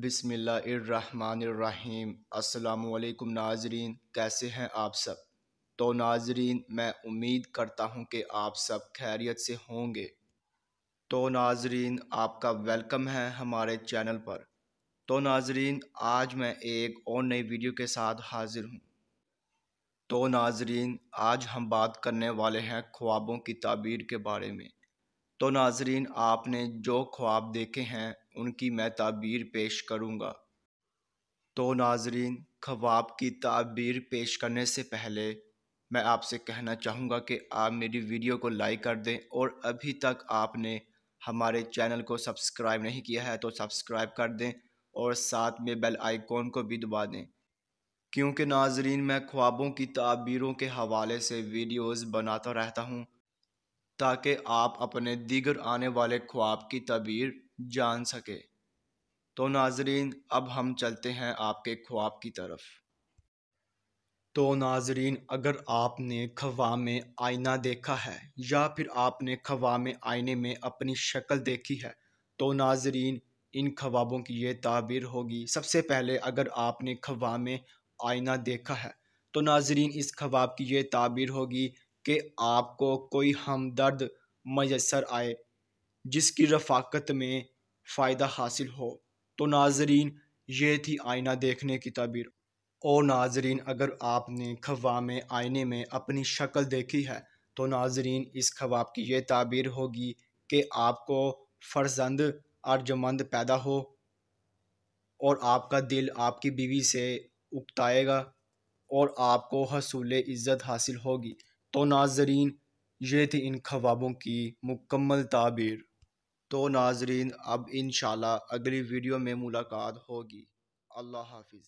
بسم اللہ الرحمن الرحیم۔ السلام علیکم ناظرین، کیسے ہیں آپ سب؟ تو ناظرین، میں امید کرتا ہوں کہ آپ سب خیریت سے ہوں گے۔ تو ناظرین، آپ کا ویلکم ہے ہمارے چینل پر۔ تو ناظرین، آج میں ایک اور نئی ویڈیو کے ساتھ حاضر ہوں۔ تو ناظرین، آج ہم بات کرنے والے ہیں خوابوں کی تعبیر کے بارے میں۔ تو ناظرین، آپ نے جو خواب دیکھے ہیں ان کی میں تعبیر پیش کروں گا۔ تو ناظرین، خواب کی تعبیر پیش کرنے سے پہلے میں آپ سے کہنا چاہوں گا کہ آپ میری ویڈیو کو لائک کر دیں، اور ابھی تک آپ نے ہمارے چینل کو سبسکرائب نہیں کیا ہے تو سبسکرائب کر دیں، اور ساتھ میں بیل آئیکن کو بھی دبا دیں، کیونکہ ناظرین میں خوابوں کی تعبیروں کے حوالے سے ویڈیوز بناتا رہتا ہوں تاکہ آپ اپنے دیگر آنے والے خواب کی تعبیر جان سکے۔ تو ناظرین، اب ہم چلتے ہیں آپ کے خواب کی طرف۔ تو ناظرین، اگر آپ نے خواب میں آئینہ دیکھا ہے یا پھر آپ نے خواب میں آئینے میں اپنی شکل دیکھی ہے تو ناظرین ان خوابوں کی یہ تعبیر ہوگی۔ سب سے پہلے اگر آپ نے خواب میں آئینہ دیکھا ہے تو ناظرین اس خواب کی یہ تعبیر ہوگی کہ آپ کو کوئی ہمدرد میسر آئے جس کی رفاقت میں فائدہ حاصل ہو۔ تو ناظرین یہ تھی آئینہ دیکھنے کی تعبیر۔ اور ناظرین اگر آپ نے خواب میں آئینے میں اپنی شکل دیکھی ہے تو ناظرین اس خواب کی یہ تعبیر ہوگی کہ آپ کو فرزند ارجمند پیدا ہو، اور آپ کا دل آپ کی بیوی سے اکتائے گا، اور آپ کو حصول عزت حاصل ہوگی۔ تو ناظرین یہ تھی ان خوابوں کی مکمل تعبیر۔ تو ناظرین اب انشاءاللہ اگلی ویڈیو میں ملاقات ہوگی۔ اللہ حافظ۔